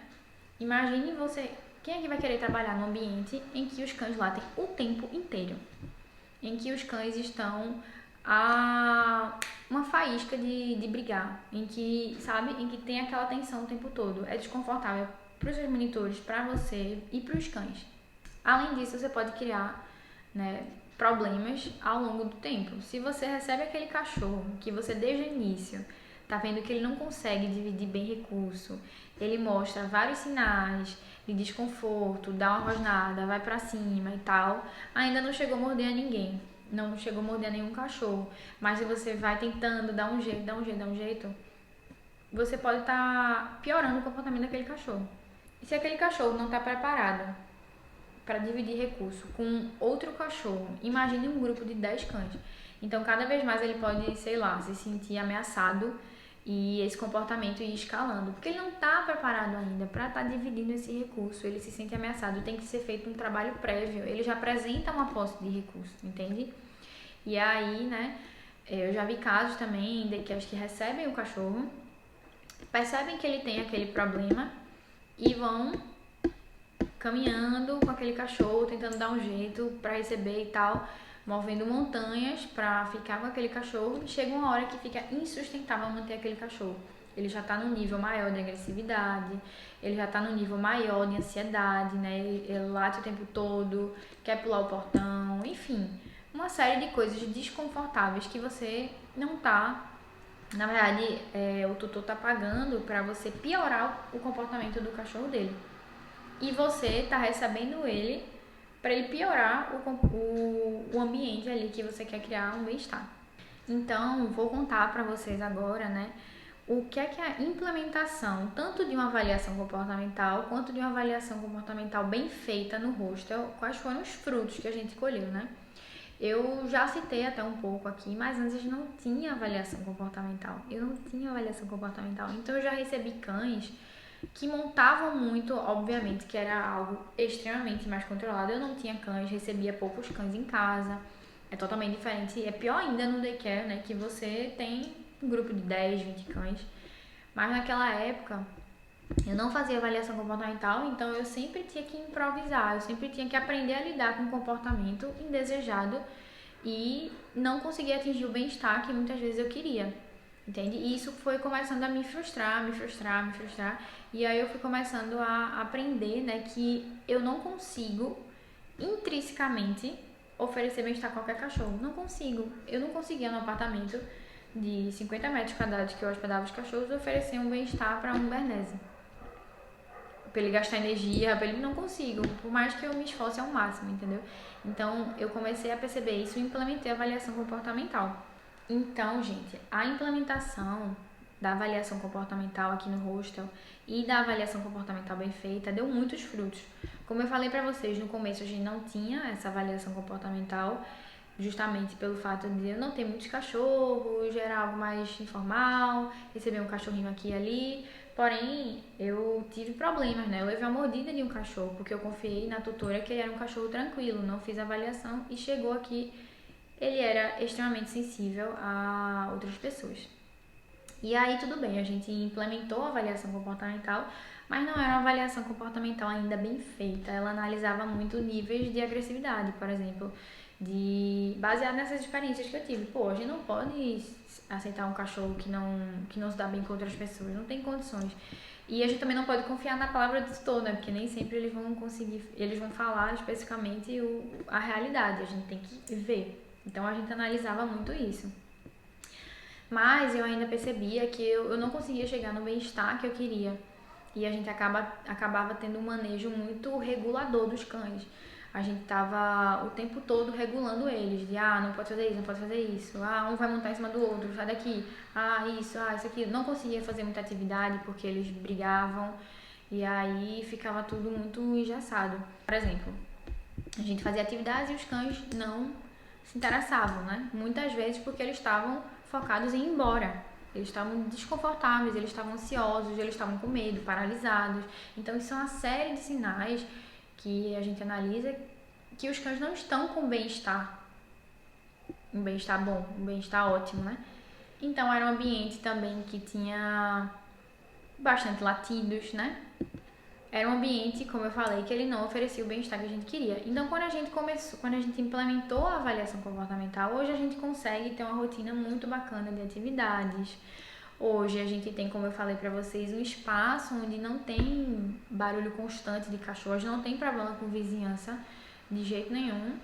Imagine você... Quem é que vai querer trabalhar num ambiente em que os cães latem o tempo inteiro? Em que os cães estão a uma faísca de brigar, em que tem aquela tensão o tempo todo. É desconfortável para os seus monitores, para você e para os cães. Além disso, você pode criar, né, problemas ao longo do tempo. Se você recebe aquele cachorro que você desde o início tá vendo que ele não consegue dividir bem recurso, ele mostra vários sinais de desconforto, dá uma rosnada, vai para cima e tal, ainda não chegou a morder a ninguém. Não chegou a morder nenhum cachorro, mas se você vai tentando dar um jeito, você pode estar piorando o comportamento daquele cachorro. E se aquele cachorro não está preparado para dividir recurso com outro cachorro, imagine um grupo de 10 cães. Então, cada vez mais ele pode, se sentir ameaçado e esse comportamento ir escalando, porque ele não está preparado ainda para estar dividindo esse recurso, ele se sente ameaçado, tem que ser feito um trabalho prévio, ele já apresenta uma posse de recurso, entende? E aí, né, eu já vi casos também de que que recebem o cachorro, percebem que ele tem aquele problema e vão caminhando com aquele cachorro, tentando dar um jeito para receber e tal, movendo montanhas para ficar com aquele cachorro, e chega uma hora que fica insustentável manter aquele cachorro. ele já está num nível maior de agressividade, ele já está num nível maior de ansiedade, né? Ele late o tempo todo, quer pular o portão, enfim, uma série de coisas desconfortáveis que você não tá, na verdade, o tutor tá pagando para você piorar o comportamento do cachorro dele. E você tá recebendo ele para ele piorar o ambiente ali que você quer criar um bem-estar. Então, vou contar para vocês agora, né, o que é a implementação, tanto de uma avaliação comportamental, quanto de uma avaliação comportamental bem feita no hostel, quais foram os frutos que a gente colheu, né? Eu já citei até um pouco aqui, mas antes não tinha avaliação comportamental. Eu não tinha avaliação comportamental, então eu já recebi cães que montavam muito, obviamente, que era algo extremamente mais controlado. Eu não tinha cães, recebia poucos cães em casa. É totalmente diferente. É pior ainda no daycare, né? Que você tem um grupo de 10, 20 cães. Mas naquela época, eu não fazia avaliação comportamental, então eu sempre tinha que improvisar. Eu sempre tinha que aprender a lidar com um comportamento indesejado e não conseguia atingir o bem-estar que muitas vezes eu queria. Entende? E isso foi começando a me frustrar. E aí eu fui começando a aprender, né, que eu não consigo intrinsecamente oferecer bem-estar a qualquer cachorro. Não consigo. Eu não conseguia no apartamento de 50 metros quadrados que eu hospedava os cachorros oferecer um bem-estar para um Bernese. Pra ele gastar energia, pra ele não consigo, por mais que eu me esforce ao máximo, entendeu? Então eu comecei a perceber isso e implementei a avaliação comportamental. Então, gente, a implementação da avaliação comportamental aqui no hostel e da avaliação comportamental bem feita deu muitos frutos. Como eu falei pra vocês, no começo a gente não tinha essa avaliação comportamental, justamente pelo fato de eu não ter muitos cachorros, era algo mais informal, receber um cachorrinho aqui e ali. Porém, eu tive problemas, né? Eu levei a mordida de um cachorro, porque eu confiei na tutora que ele era um cachorro tranquilo, não fiz avaliação e chegou aqui, ele era extremamente sensível a outras pessoas. E aí tudo bem, a gente implementou a avaliação comportamental, mas não era uma avaliação comportamental ainda bem feita. Ela analisava muito níveis de agressividade, por exemplo, baseado nessas experiências que eu tive. Pô, a gente não pode aceitar um cachorro que não se dá bem com outras pessoas, não tem condições. E a gente também não pode confiar na palavra do tutor, né? Porque nem sempre eles vão falar especificamente a realidade, a gente tem que ver. Então a gente analisava muito isso. Mas eu ainda percebia que eu não conseguia chegar no bem-estar que eu queria. E a gente acabava tendo um manejo muito regulador dos cães. A gente tava o tempo todo regulando eles, de não pode fazer isso, não pode fazer isso, um vai montar em cima do outro, sai daqui, isso aqui. Não conseguia fazer muita atividade porque eles brigavam e aí ficava tudo muito engessado. Por exemplo, a gente fazia atividades e os cães não se interessavam, né? Muitas vezes porque eles estavam focados em ir embora. Eles estavam desconfortáveis, eles estavam ansiosos, eles estavam com medo, paralisados. Então, isso é uma série de sinais que a gente analisa que os cães não estão com bem-estar. Um bem-estar bom, um bem-estar ótimo, né? Então, era um ambiente também que tinha bastante latidos, né? Era um ambiente, como eu falei, que ele não oferecia o bem-estar que a gente queria. Então, quando a gente implementou a avaliação comportamental, hoje a gente consegue ter uma rotina muito bacana de atividades. Hoje a gente tem, como eu falei pra vocês, um espaço onde não tem barulho constante de cachorros, não tem problema com vizinhança de jeito nenhum.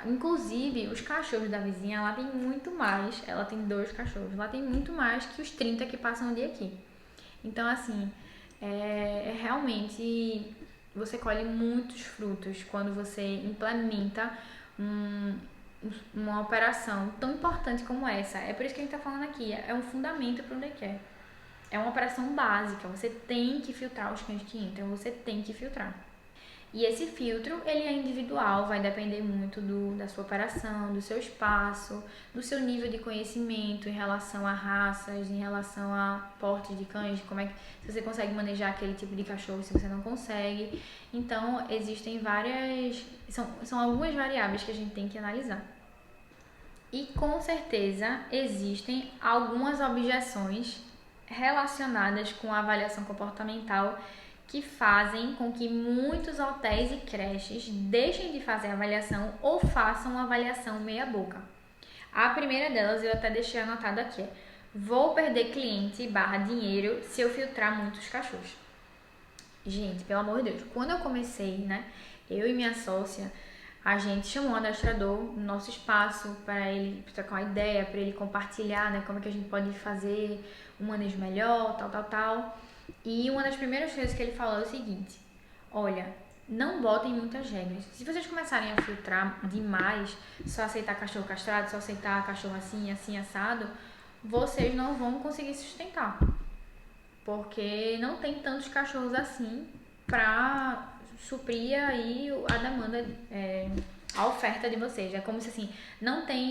Inclusive, os cachorros da vizinha, ela tem muito mais, ela tem 2 cachorros, ela tem muito mais que os 30 que passam o dia aqui. Então, assim, realmente, você colhe muitos frutos quando você implementa uma operação tão importante como essa. É por isso que a gente está falando aqui, é um fundamento para o daycare. É uma operação básica, você tem que filtrar os cães que entram, você tem que filtrar. E esse filtro, ele é individual, vai depender muito da sua operação, do seu espaço, do seu nível de conhecimento em relação a raças, em relação a porte de cães, se você consegue manejar aquele tipo de cachorro, se você não consegue. Então, existem são algumas variáveis que a gente tem que analisar. E com certeza existem algumas objeções relacionadas com a avaliação comportamental que fazem com que muitos hotéis e creches deixem de fazer a avaliação ou façam uma avaliação meia boca. A primeira delas eu até deixei anotado aqui, Vou perder cliente / dinheiro se eu filtrar muitos cachorros. Gente, pelo amor de Deus, quando eu comecei, né, eu e minha sócia, a gente chamou um adestrador no nosso espaço para ele trocar uma ideia, para ele compartilhar, né, como é que a gente pode fazer um manejo melhor, tal. E uma das primeiras coisas que ele falou é o seguinte: olha, não botem muitas regras. Se vocês começarem a filtrar demais, só aceitar cachorro castrado, só aceitar cachorro assim, assado, vocês não vão conseguir sustentar. Porque não tem tantos cachorros assim pra suprir aí a demanda, a oferta de vocês. É como se assim,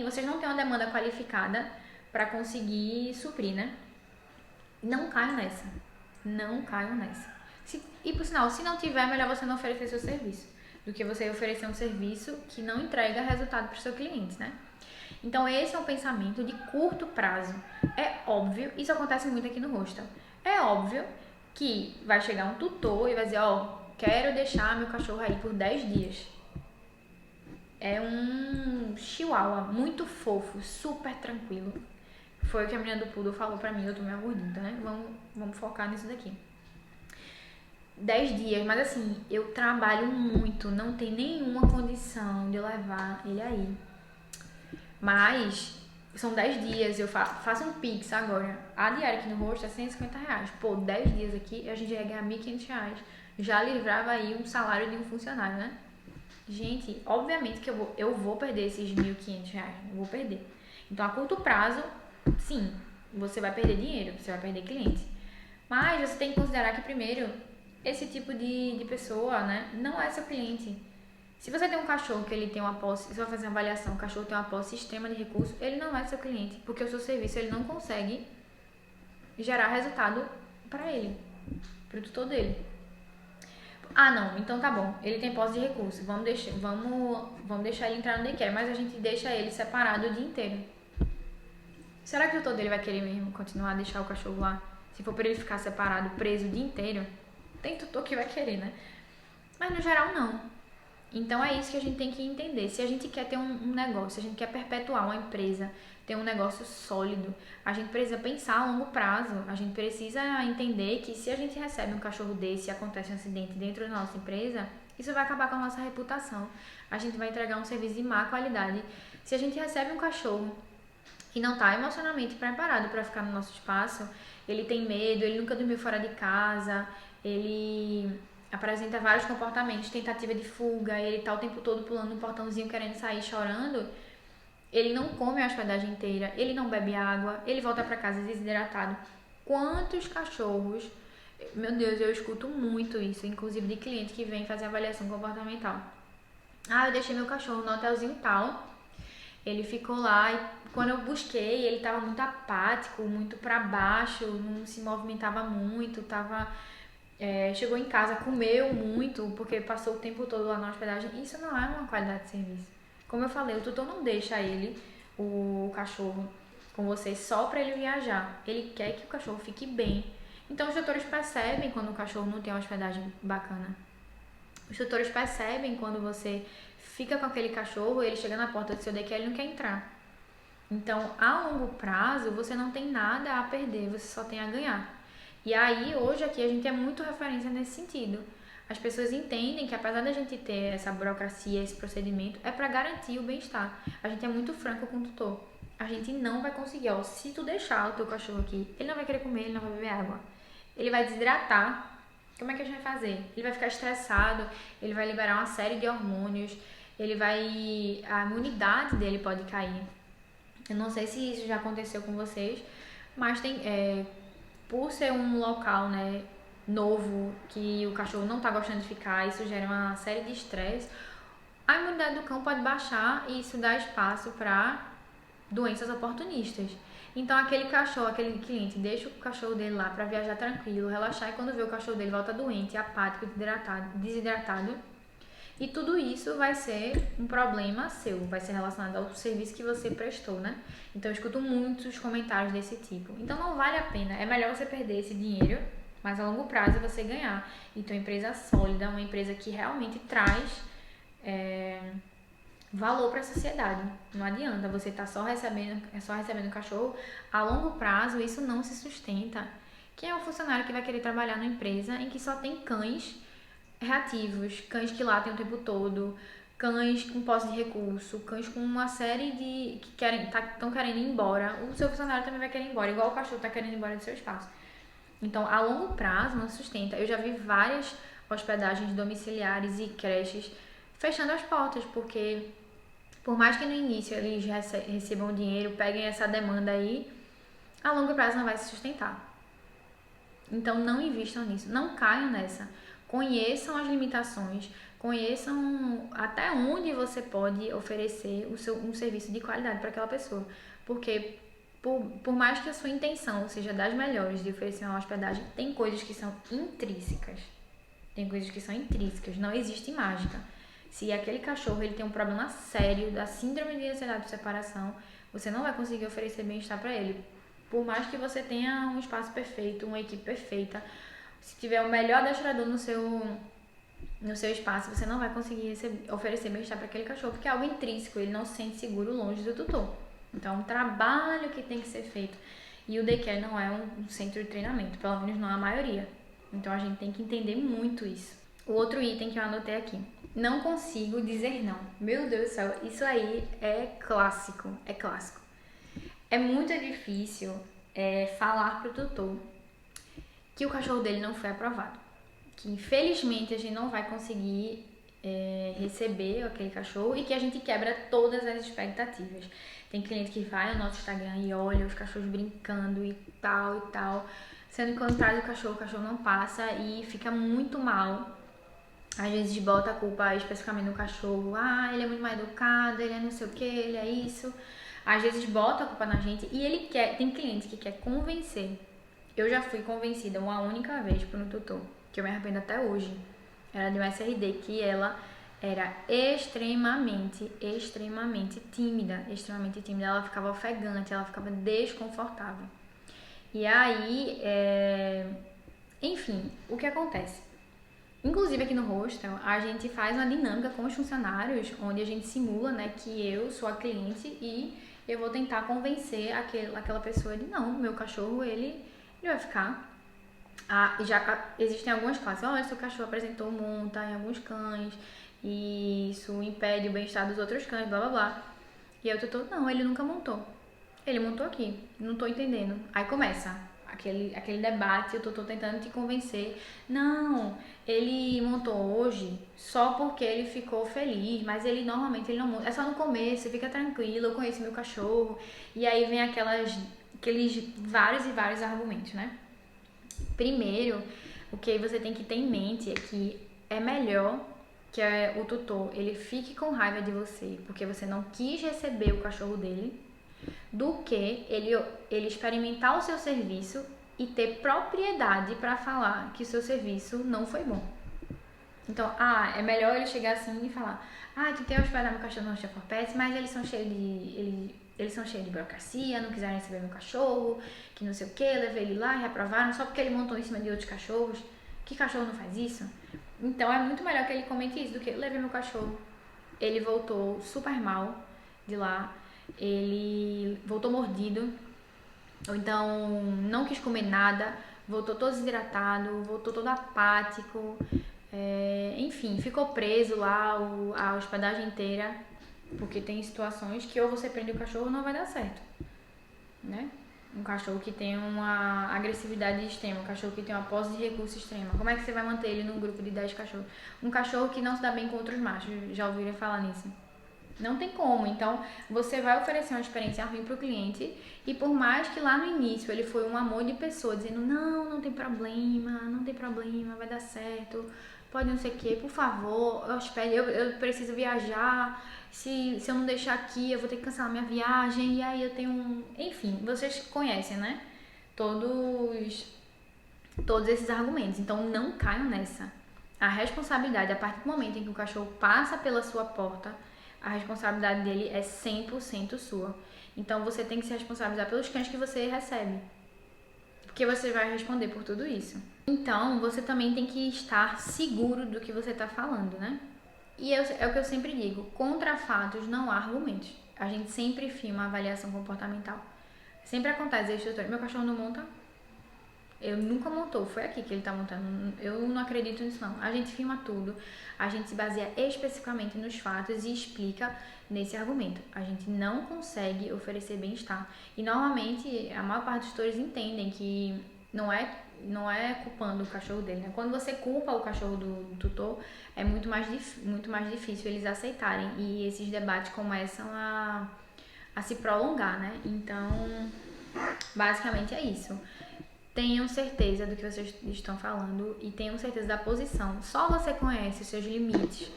vocês não têm uma demanda qualificada pra conseguir suprir, né? Não caiam nessa. Não caiam nessa. E por sinal, se não tiver, é melhor você não oferecer seu serviço do que você oferecer um serviço que não entrega resultado para o seu cliente, né? Então esse é um pensamento de curto prazo. É óbvio, isso acontece muito aqui no hostel. É óbvio que vai chegar um tutor e vai dizer, quero deixar meu cachorro aí por 10 dias. É um chihuahua muito fofo, super tranquilo. Foi o que a menina do Poodle falou pra mim, eu tô meio gordinha, né? Vamos focar nisso daqui. 10 dias, mas assim, eu trabalho muito, não tem nenhuma condição de eu levar ele aí. Mas são 10 dias, eu faço um Pix agora. A diária aqui no rosto é R$150. Pô, 10 dias aqui, a gente ia ganhar R$1.500. Já livrava aí um salário de um funcionário, né? Gente, obviamente que eu vou perder esses R$1.500. Eu vou perder. Então, a curto prazo, sim, você vai perder dinheiro, você vai perder cliente. Mas você tem que considerar que, primeiro, esse tipo de pessoa, né, não é seu cliente. Se você tem um cachorro que ele tem uma posse, se você vai fazer uma avaliação, o cachorro tem uma posse extrema de recursos, ele não é seu cliente, porque o seu serviço ele não consegue gerar resultado para ele, para o tutor dele. Ah, não, então tá bom, ele tem posse de recursos, vamos deixar ele entrar no daycare, mas a gente deixa ele separado o dia inteiro. Será que o tutor dele vai querer mesmo continuar a deixar o cachorro lá? Se for para ele ficar separado, preso o dia inteiro? Tem tutor que vai querer, né? Mas no geral não. Então é isso que a gente tem que entender. Se a gente quer ter um negócio, se a gente quer perpetuar uma empresa, ter um negócio sólido, a gente precisa pensar a longo prazo. A gente precisa entender que se a gente recebe um cachorro desse e acontece um acidente dentro da nossa empresa, isso vai acabar com a nossa reputação. A gente vai entregar um serviço de má qualidade. Se a gente recebe um cachorro que não está emocionalmente preparado para ficar no nosso espaço, ele tem medo, ele nunca dormiu fora de casa, ele apresenta vários comportamentos, tentativa de fuga, ele tá o tempo todo pulando no portãozinho querendo sair chorando, ele não come a hospedagem inteira, ele não bebe água, ele volta para casa desidratado. Quantos cachorros, meu Deus, eu escuto muito isso, inclusive de cliente que vem fazer avaliação comportamental. Ah, eu deixei meu cachorro no hotelzinho tal, ele ficou lá e quando eu busquei, ele tava muito apático, muito para baixo, não se movimentava muito, chegou em casa, comeu muito, porque passou o tempo todo lá na hospedagem. Isso não é uma qualidade de serviço. Como eu falei, o tutor não deixa o cachorro, com você só para ele viajar. Ele quer que o cachorro fique bem. Então, os tutores percebem quando o cachorro não tem uma hospedagem bacana. Os tutores percebem quando você fica com aquele cachorro, ele chega na porta do seu daycare e ele não quer entrar. Então, a longo prazo, você não tem nada a perder, você só tem a ganhar. E aí, hoje aqui, a gente é muito referência nesse sentido. As pessoas entendem que apesar da gente ter essa burocracia, esse procedimento, é para garantir o bem-estar. A gente é muito franco com o tutor. A gente não vai conseguir, se tu deixar o teu cachorro aqui, ele não vai querer comer, ele não vai beber água. Ele vai desidratar. Como é que a gente vai fazer? Ele vai ficar estressado, ele vai liberar uma série de hormônios, a imunidade dele pode cair. Eu não sei se isso já aconteceu com vocês, mas por ser um local, né, novo, que o cachorro não tá gostando de ficar, isso gera uma série de estresse, a imunidade do cão pode baixar e isso dá espaço para doenças oportunistas. Então aquele cliente deixa o cachorro dele lá para viajar tranquilo, relaxar, e quando vê o cachorro dele volta doente, apático, desidratado. E tudo isso vai ser um problema seu, vai ser relacionado ao serviço que você prestou, né? Então eu escuto muitos comentários desse tipo. Então não vale a pena, é melhor você perder esse dinheiro, mas a longo prazo você ganhar. Então, uma empresa sólida, uma empresa que realmente traz valor para a sociedade. Não adianta você estar só recebendo cachorro. A longo prazo, isso não se sustenta. Quem é o funcionário que vai querer trabalhar numa empresa em que só tem cães reativos, cães que latem o tempo todo, cães com posse de recurso, cães com uma série de que estão querendo ir embora? O seu funcionário também vai querer ir embora, igual o cachorro está querendo ir embora do seu espaço. Então, a longo prazo não se sustenta. Eu já vi várias hospedagens domiciliares e creches fechando as portas, porque por mais que no início eles recebam dinheiro, peguem essa demanda aí, a longo prazo não vai se sustentar. Então não invistam nisso, não caiam nessa. Conheçam as limitações, conheçam até onde você pode oferecer um serviço de qualidade para aquela pessoa. Porque por mais que a sua intenção seja das melhores de oferecer uma hospedagem, tem coisas que são intrínsecas. Tem coisas que são intrínsecas, não existe mágica. Se aquele cachorro ele tem um problema sério da síndrome de ansiedade de separação, você não vai conseguir oferecer bem-estar para ele. Por mais que você tenha um espaço perfeito, uma equipe perfeita, se tiver o melhor adestrador no seu espaço, você não vai conseguir oferecer bem-estar para aquele cachorro, porque é algo intrínseco, ele não se sente seguro longe do tutor. Então, é um trabalho que tem que ser feito. E o daycare não é um centro de treinamento, pelo menos não a maioria. Então, a gente tem que entender muito isso. O outro item que eu anotei aqui. Não consigo dizer não. Meu Deus do céu, isso aí é clássico. É clássico. É muito difícil falar pro tutor que o cachorro dele não foi aprovado. Que infelizmente a gente não vai conseguir receber aquele cachorro e que a gente quebra todas as expectativas. Tem cliente que vai no nosso Instagram e olha os cachorros brincando e tal. Sendo que quando traz o cachorro não passa e fica muito mal. Às vezes bota a culpa especificamente no cachorro. Ah, ele é muito mal educado, ele é não sei o que, ele é isso. Às vezes bota a culpa na gente e ele tem cliente que quer convencer. Eu já fui convencida uma única vez por um tutor, que eu me arrependo até hoje. Era de uma SRD que ela era extremamente tímida. Ela ficava ofegante, ela ficava desconfortável. E aí, enfim, o que acontece? Inclusive aqui no hostel, a gente faz uma dinâmica com os funcionários, onde a gente simula, né, que eu sou a cliente e eu vou tentar convencer aquela pessoa de não, meu cachorro, ele vai ficar. Existem algumas classes, olha, seu cachorro apresentou monta em alguns cães e isso impede o bem-estar dos outros cães, blá blá blá. E aí o tutor, não, ele nunca montou. Ele montou aqui, não tô entendendo. Aí começa aquele debate, eu tô tentando te convencer. Não, ele montou hoje só porque ele ficou feliz, mas ele normalmente ele não monta. É só no começo, fica tranquilo, eu conheço meu cachorro. E aí vem aqueles vários e vários argumentos, né? Primeiro, o que você tem que ter em mente é que é melhor que o tutor ele fique com raiva de você porque você não quis receber o cachorro dele, do que ele experimentar o seu serviço e ter propriedade para falar que o seu serviço não foi bom. Então, é melhor ele chegar assim e falar: tentei hospedar meu cachorro no Hostel for Pets, mas eles são cheios de burocracia, não quiseram receber meu cachorro, que não sei o que, levei ele lá e reprovaram só porque ele montou em cima de outros cachorros. Que cachorro não faz isso? Então, é muito melhor que ele comente isso do que levei meu cachorro. Ele voltou super mal de lá, ele voltou mordido, ou então não quis comer nada, voltou todo desidratado, voltou todo apático, enfim, ficou preso lá a hospedagem inteira, porque tem situações que ou você prende o cachorro ou não vai dar certo, né? Um cachorro que tem uma agressividade extrema, um cachorro que tem uma posse de recurso extrema, como é que você vai manter ele num grupo de 10 cachorros? Um cachorro que não se dá bem com outros machos, já ouviram falar nisso? Não tem como. Então, você vai oferecer uma experiência ruim para o cliente e por mais que lá no início ele foi um amor de pessoa, dizendo não tem problema, vai dar certo, pode não sei o que, por favor, eu preciso viajar, se eu não deixar aqui eu vou ter que cancelar minha viagem e aí eu tenho Enfim, vocês conhecem, né? Todos esses argumentos. Então, não caiam nessa. A responsabilidade, a partir do momento em que o cachorro passa pela sua porta, a responsabilidade dele é 100% sua. Então, você tem que se responsabilizar pelos cães que você recebe. Porque você vai responder por tudo isso. Então, você também tem que estar seguro do que você está falando, né? E é o que eu sempre digo, contra fatos não há argumentos. A gente sempre filma a avaliação comportamental. Sempre acontece, instrutor, meu cachorro não monta, eu nunca montou, foi aqui que ele tá montando. Eu não acredito nisso não. A gente filma tudo, a gente se baseia especificamente nos fatos e explica nesse argumento. A gente não consegue oferecer bem-estar. E normalmente a maior parte dos tutores entendem que não é culpando o cachorro dele, né? Quando você culpa o cachorro do tutor, é muito mais difícil eles aceitarem. E esses debates começam a se prolongar, né? Então, basicamente é isso. Tenham certeza do que vocês estão falando e tenham certeza da posição. Só você conhece os seus limites,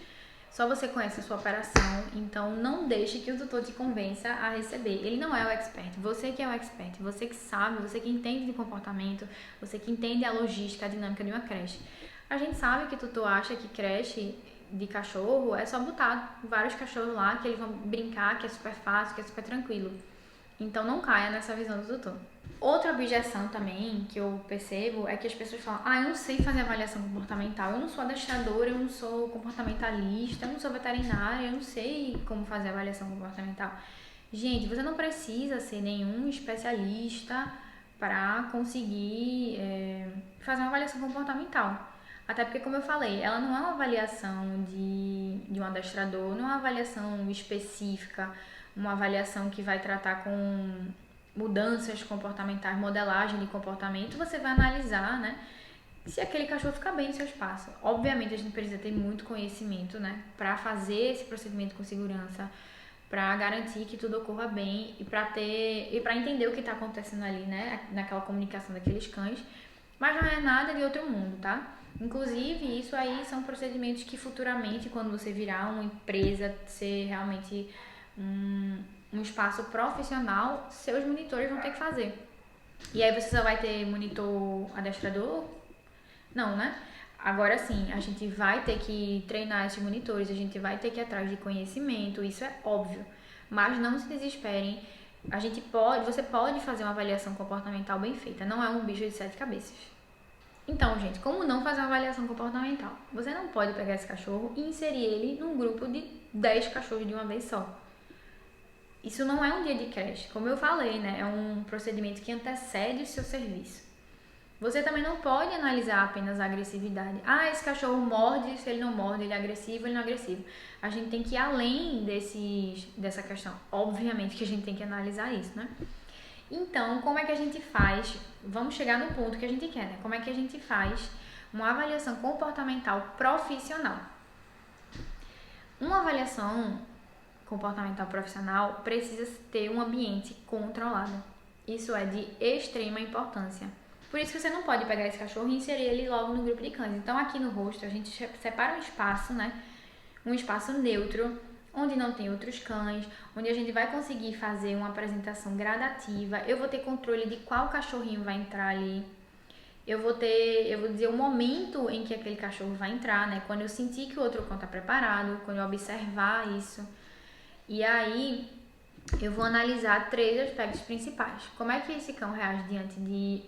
só você conhece a sua operação, então não deixe que o tutor te convença a receber. Ele não é o expert, você que é o expert, você que sabe, você que entende de comportamento, você que entende a logística, a dinâmica de uma creche. A gente sabe que o tutor acha que creche de cachorro é só botar vários cachorros lá que eles vão brincar, que é super fácil, que é super tranquilo. Então não caia nessa visão do tutor. Outra objeção também que eu percebo é que as pessoas falam: eu não sei fazer avaliação comportamental, eu não sou adestradora, eu não sou comportamentalista, eu não sou veterinária, eu não sei como fazer avaliação comportamental. Gente, você não precisa ser nenhum especialista para conseguir fazer uma avaliação comportamental. Até porque, como eu falei, ela não é uma avaliação de um adestrador, não é uma avaliação específica, uma avaliação que vai tratar com mudanças comportamentais, modelagem de comportamento. Você vai analisar, né, se aquele cachorro fica bem no seu espaço. Obviamente, a gente precisa ter muito conhecimento, né, para fazer esse procedimento com segurança, para garantir que tudo ocorra bem e para entender o que está acontecendo ali, né, naquela comunicação daqueles cães. Mas não é nada de outro mundo, tá? Inclusive, isso aí são procedimentos que futuramente, quando você virar uma empresa, ser realmente um espaço profissional, seus monitores vão ter que fazer. E aí você só vai ter monitor adestrador? Não, né? Agora sim, a gente vai ter que treinar esses monitores, a gente vai ter que ir atrás de conhecimento, isso é óbvio. Mas não se desesperem, você pode fazer uma avaliação comportamental bem feita, não é um bicho de 7 cabeças. Então, gente, como não fazer uma avaliação comportamental? Você não pode pegar esse cachorro e inserir ele num grupo de 10 cachorros de uma vez só. Isso não é um dia de creche, como eu falei, né? É um procedimento que antecede o seu serviço. Você também não pode analisar apenas a agressividade. Esse cachorro morde, se ele não morde, ele é agressivo, ele não é agressivo. A gente tem que ir além dessa questão. Obviamente que a gente tem que analisar isso, né? Então, como é que a gente faz? Vamos chegar no ponto que a gente quer, né? Como é que a gente faz uma avaliação comportamental profissional? Uma avaliação comportamental profissional precisa ter um ambiente controlado. Isso é de extrema importância. Por isso que você não pode pegar esse cachorro e inserir ele logo no grupo de cães. Então, aqui no rosto, a gente separa um espaço, né? Um espaço neutro, onde não tem outros cães, onde a gente vai conseguir fazer uma apresentação gradativa. Eu vou ter controle de qual cachorrinho vai entrar ali. Eu vou dizer o momento em que aquele cachorro vai entrar, né? Quando eu sentir que o outro cão está preparado, quando eu observar isso. E aí, eu vou analisar 3 aspectos principais. Como é que esse cão reage diante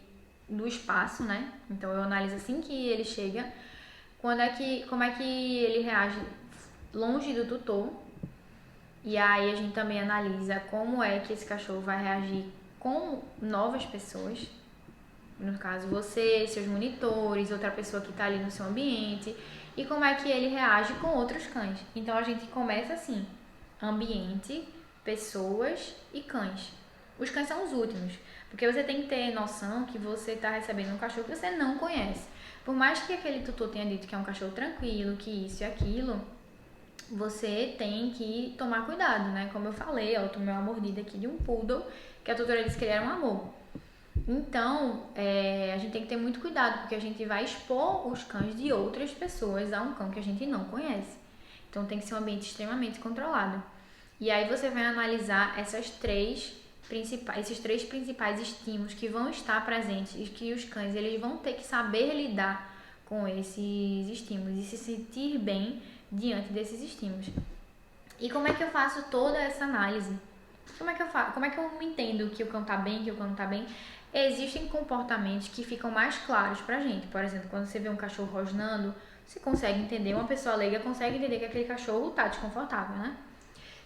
do espaço, né? Então, eu analiso assim que ele chega. Como é que ele reage longe do tutor. E aí, a gente também analisa como é que esse cachorro vai reagir com novas pessoas. No caso, você, seus monitores, outra pessoa que está ali no seu ambiente. E como é que ele reage com outros cães. Então, a gente começa assim: ambiente, pessoas e cães. Os cães são os últimos, porque você tem que ter noção que você está recebendo um cachorro que você não conhece. Por mais que aquele tutor tenha dito que é um cachorro tranquilo, que isso e aquilo, você tem que tomar cuidado, né? Como eu falei, eu tomei uma mordida aqui de um poodle, que a tutora disse que ele era um amor. Então, a gente tem que ter muito cuidado, porque a gente vai expor os cães de outras pessoas a um cão que a gente não conhece. Então, tem que ser um ambiente extremamente controlado. E aí você vai analisar esses três principais estímulos que vão estar presentes e que os cães eles vão ter que saber lidar com esses estímulos e se sentir bem diante desses estímulos. E como é que eu faço toda essa análise? Como é que eu entendo que o cão tá bem, que o cão não tá bem? Existem comportamentos que ficam mais claros pra gente. Por exemplo, quando você vê um cachorro rosnando, você consegue entender, uma pessoa leiga consegue entender que aquele cachorro tá desconfortável, né?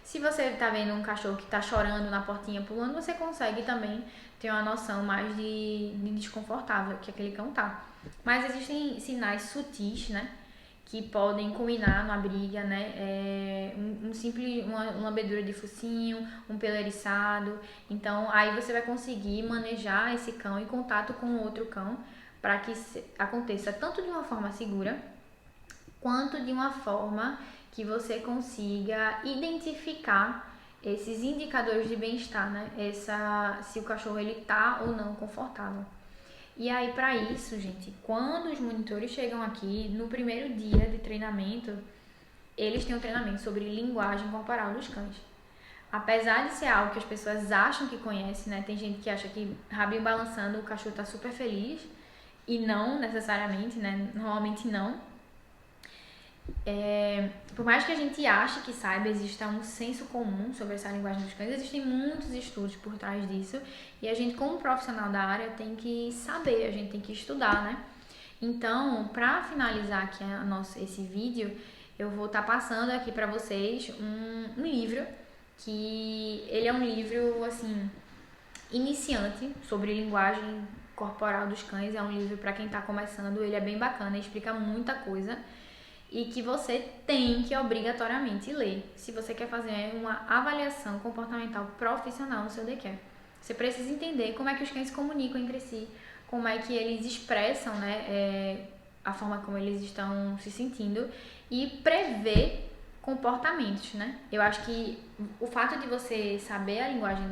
Se você tá vendo um cachorro que tá chorando na portinha pulando, você consegue também ter uma noção mais de desconfortável que aquele cão tá. Mas existem sinais sutis, né? Que podem culminar numa briga, né? Uma lambedura de focinho, um pelo eriçado. Então, aí você vai conseguir manejar esse cão em contato com outro cão para que aconteça tanto de uma forma segura, quanto de uma forma que você consiga identificar esses indicadores de bem-estar, né? Se o cachorro ele tá ou não confortável. E aí, para isso, gente, quando os monitores chegam aqui, no primeiro dia de treinamento, eles têm um treinamento sobre linguagem corporal dos cães. Apesar de ser algo que as pessoas acham que conhecem, né? Tem gente que acha que rabinho balançando o cachorro tá super feliz, e não necessariamente, né? Normalmente não. Por mais que a gente ache que saiba, exista um senso comum sobre essa linguagem dos cães, existem muitos estudos por trás disso, e a gente, como profissional da área, tem que saber, a gente tem que estudar, né? Então, para finalizar aqui esse vídeo, eu vou estar passando aqui para vocês um livro, que ele é um livro, assim, iniciante sobre linguagem corporal dos cães. É um livro para quem está começando, ele é bem bacana, explica muita coisa e que você tem que obrigatoriamente ler se você quer fazer uma avaliação comportamental profissional no seu daycare. Você precisa entender como é que os cães se comunicam entre si, como é que eles expressam, né, a forma como eles estão se sentindo e prever comportamentos, né? Eu acho que o fato de você saber a linguagem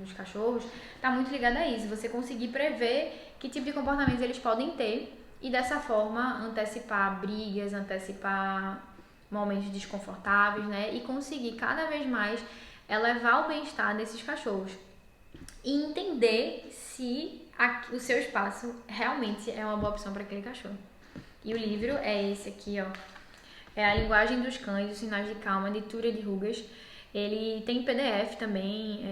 dos cachorros está muito ligado a isso, você conseguir prever que tipo de comportamentos eles podem ter e dessa forma antecipar brigas, antecipar momentos desconfortáveis, né? E conseguir cada vez mais elevar o bem-estar desses cachorros e entender se o seu espaço realmente é uma boa opção para aquele cachorro. E o livro é esse aqui, ó. É A Linguagem dos Cães, Os Sinais de Calma, de Túria de Rugas. Ele tem PDF também,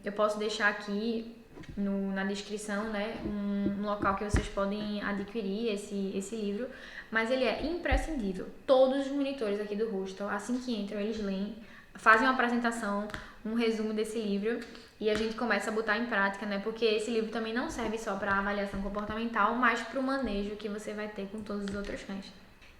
eu posso deixar aqui na descrição, né, um local que vocês podem adquirir esse livro, mas ele é imprescindível. Todos os monitores aqui do hostel, assim que entram, eles leem, fazem uma apresentação, um resumo desse livro e a gente começa a botar em prática, né, porque esse livro também não serve só para avaliação comportamental, mas para o manejo que você vai ter com todos os outros cães.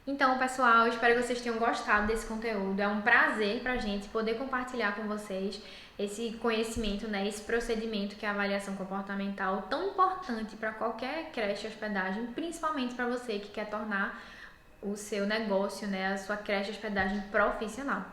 Então, pessoal, espero que vocês tenham gostado desse conteúdo. É um prazer pra gente poder compartilhar com vocês esse conhecimento, né, esse procedimento que é a avaliação comportamental, tão importante para qualquer creche hospedagem, principalmente para você que quer tornar o seu negócio, né, a sua creche hospedagem profissional.